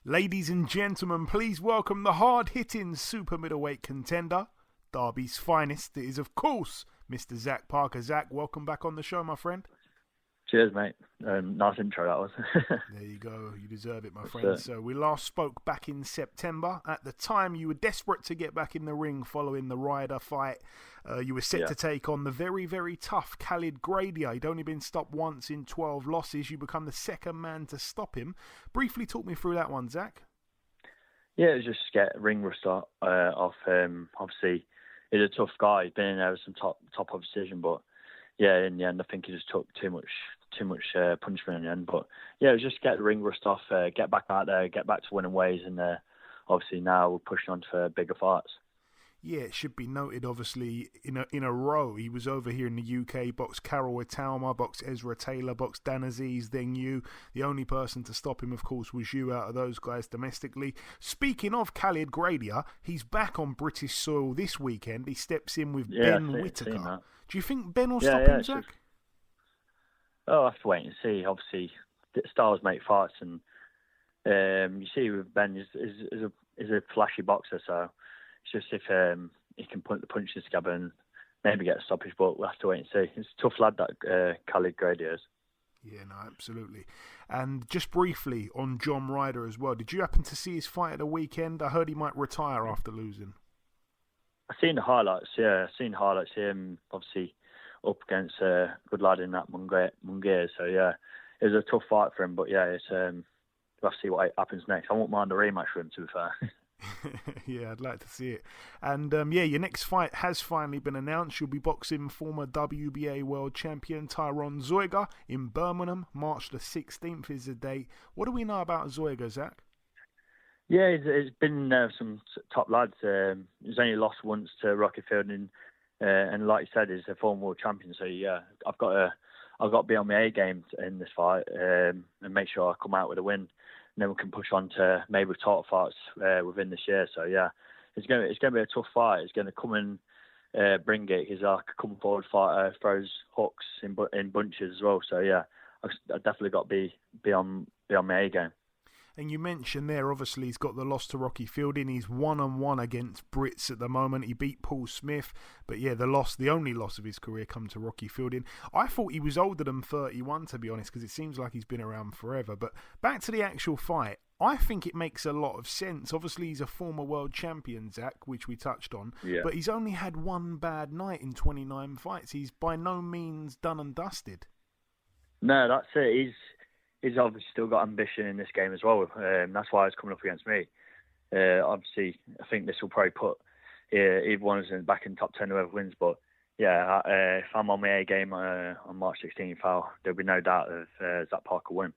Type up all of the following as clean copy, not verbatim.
Ladies and gentlemen, please welcome the hard-hitting super middleweight contender, Derby's finest. It is, of course, Mr. Zach Parker. Zach, welcome back on the show, my friend. Cheers, mate. Nice intro, that was. There you go. You deserve it, my friend. So we last spoke back in September. At the time, you were desperate to get back in the ring following the Ryder fight. You were set to take on the very, very tough Gradia. He'd only been stopped once in 12 losses. You become the second man to stop him. Briefly talk me through that one, Zach. Yeah, it was just to get ring rust off. Obviously, he's a tough guy. He's been in there with some top of decision, but yeah, in the end, I think he just took too much punishment in the end. But yeah, it was just get the ring rust off, get back out there, get back to winning ways, and obviously now we're pushing on for bigger fights. Yeah, it should be noted, obviously, in a row. He was over here in the UK, boxed Carol Italma, boxed Ezra Taylor, boxed Dan Aziz, then you. The only person to stop him, of course, was you out of those guys domestically. Speaking of Gradia, he's back on British soil this weekend. He steps in with Ben Whitaker. Do you think Ben will stop him, Zach? Oh, I have to wait and see. Obviously, stars make fights, and you see with Ben is a flashy boxer, so it's just if he can put the punches together and maybe get a stoppage, but we'll have to wait and see. It's a tough lad, that Gradia is. Yeah, no, absolutely. And just briefly on John Ryder as well, did you happen to see his fight at the weekend? I heard he might retire after losing. I've seen the highlights, yeah. I've seen the highlights of him, obviously, up against a good lad in that Munguia. So, yeah, it was a tough fight for him. But, yeah, it's we'll have to see what happens next. I won't mind a rematch for him, to be fair. Yeah, I'd like to see it. And, your next fight has finally been announced. You'll be boxing former WBA world champion Tyron Zeuge in Birmingham. March the 16th is the date. What do we know about Zeuge, Zach? Yeah, it's been some top lads. He's only lost once to Rocky Fielding, and like you said, he's a former world champion. So yeah, I've got to be on my A game in this fight and make sure I come out with a win, and then we can push on to maybe title fights within this year. So yeah, it's going to be a tough fight. It's going to come and bring it. He's like a come forward fighter, throws hooks in bunches as well. So yeah, I definitely got to be on my A game. And you mentioned there, obviously, he's got the loss to Rocky Fielding. He's 1-1 against Brits at the moment. He beat Paul Smith. But yeah, the only loss of his career come to Rocky Fielding. I thought he was older than 31, to be honest, because it seems like he's been around forever. But back to the actual fight, I think it makes a lot of sense. Obviously, he's a former world champion, Zach, which we touched on. Yeah. But he's only had one bad night in 29 fights. He's by no means done and dusted. No, that's it. He's obviously still got ambition in this game as well. That's why he's coming up against me. Obviously, I think this will probably put either one of us back in top 10, whoever wins. But yeah, if I'm on my A game on March 16th, there'll be no doubt of Zach Parker win.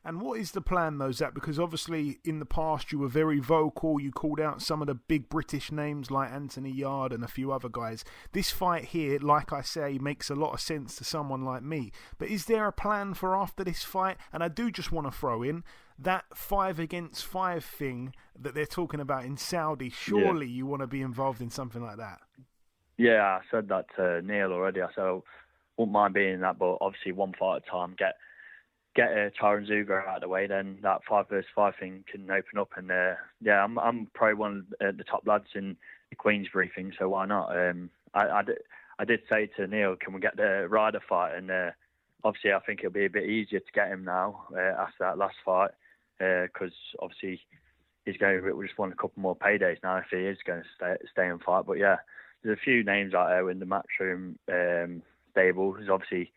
And what is the plan, though, Zach? Because obviously in the past you were very vocal. You called out some of the big British names like Anthony Yard and a few other guys. This fight here, like I say, makes a lot of sense to someone like me. But is there a plan for after this fight? And I do just want to throw in that 5 against 5 thing that they're talking about in Saudi. Surely you want to be involved in something like that. Yeah, I said that to Neil already. I said I wouldn't mind being in that, but obviously one fight at a time. Get Tyron Zer out of the way, then that 5 versus 5 thing can open up. And I'm probably one of the top lads in the Queen's briefing, so why not? I did say to Neil, can we get the Ryder fight? And obviously, I think it'll be a bit easier to get him now after that last fight, because obviously we just want a couple more paydays now if he is going to stay and fight. But yeah, there's a few names out there in the matchroom stable. There's obviously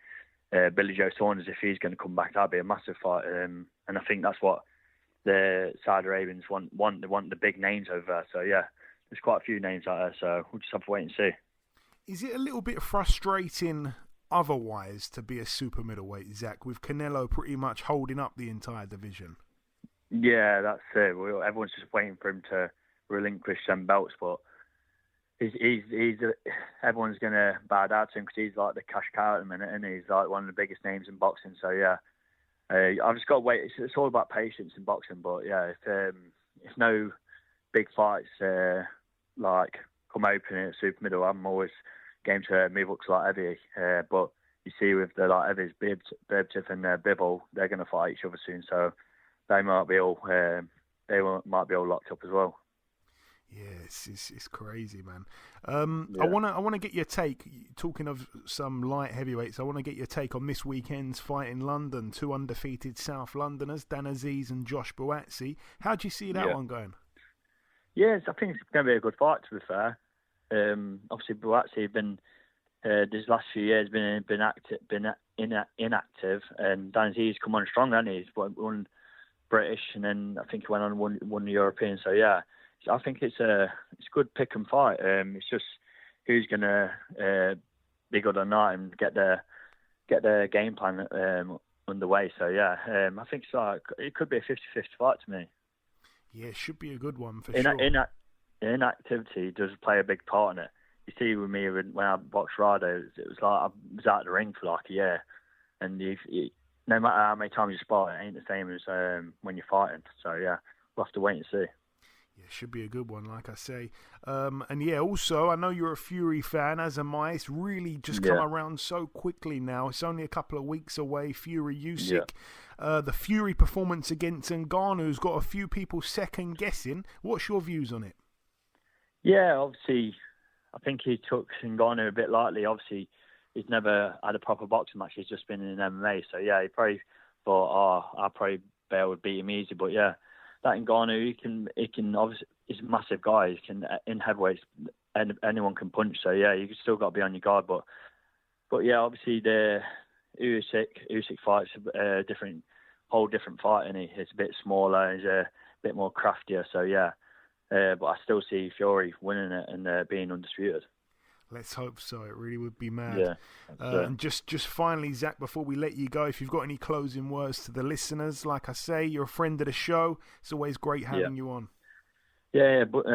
Billy Joe Saunders, if he's going to come back, that'd be a massive fight. And I think that's what the Saudi Arabians want. They want the big names over there. So yeah, there's quite a few names out there. So we'll just have to wait and see. Is it a little bit frustrating otherwise to be a super middleweight, Zach, with Canelo pretty much holding up the entire division? Yeah, that's it. Everyone's just waiting for him to relinquish some belts, but everyone's going to bow down to him because he's like the cash cow at the minute, and he's like one of the biggest names in boxing. So yeah, I've just got to wait. It's all about patience in boxing. But yeah, if no big fights like come open at super middle, I'm always game to move up to like heavy. But you see with the like heavies, Birbtip and Bivol, they're going to fight each other soon. So they might be all might be all locked up as well. Yeah, it's crazy, man. Yeah. I wanna get your take. Talking of some light heavyweights, I want to get your take on this weekend's fight in London. 2 undefeated South Londoners, Dan Aziz and Josh Buatsi. How do you see that one going? Yes, I think it's going to be a good fight. To be fair, obviously Buatsi been these last few years been inactive, and Dan Aziz come on strong, hasn't he? He's won British, and then I think he went on and won the European. So yeah. I think it's a good pick and fight. It's just who's gonna be good or not and get their game plan underway. So yeah, I think it could be a 50-50 fight to me. Yeah, it should be a good one for sure. Inactivity does play a big part in it. You see with me when I boxed Ryder, it was like I was out of the ring for like a year, and no matter how many times you spar, it ain't the same as when you're fighting. So yeah, we'll have to wait and see. Yeah, should be a good one, like I say. And yeah, also, I know you're a Fury fan, as am I. It's really just come around so quickly now. It's only a couple of weeks away. Fury Usyk. The Fury performance against Ngannou's got a few people second guessing. What's your views on it? Yeah, obviously, I think he took Ngannou a bit lightly. Obviously, he's never had a proper boxing match. He's just been in MMA. So yeah, he probably thought, I'll probably be able to beat him easy. But yeah. That Ngannou, he can obviously, he's a massive guy. He can, in heavyweights, anyone can punch. So yeah, you still got to be on your guard. But yeah, obviously the Usyk fight's a whole different fight, and it's a bit smaller. He's a bit more craftier. So yeah, but I still see Fury winning it and being undisputed. Let's hope so. It really would be mad. Yeah. And just finally, Zach, before we let you go, if you've got any closing words to the listeners, like I say, you're a friend of the show. It's always great having you on. Yeah. But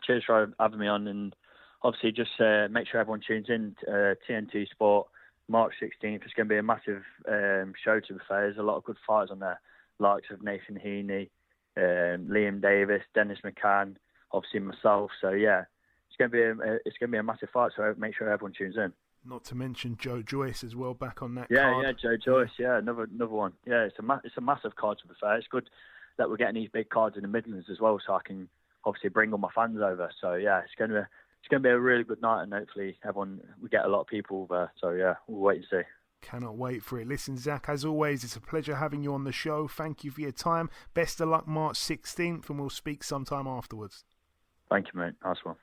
cheers for having me on, and obviously just make sure everyone tunes in TNT Sport March 16th. It's going to be a massive show. To be fair, there's a lot of good fighters on there, likes of Nathan Heaney, Liam Davis, Dennis McCann, obviously myself. So yeah. It's going to be a massive fight, so make sure everyone tunes in. Not to mention Joe Joyce as well back on that card. Yeah, Joe Joyce, another one. Yeah, it's a massive card, to be fair. It's good that we're getting these big cards in the Midlands as well, so I can obviously bring all my fans over. So yeah, it's going to be a really good night, and hopefully we get a lot of people over. So yeah, we'll wait and see. Cannot wait for it. Listen, Zach, as always, it's a pleasure having you on the show. Thank you for your time. Best of luck March 16th, and we'll speak sometime afterwards. Thank you, mate. Nice one.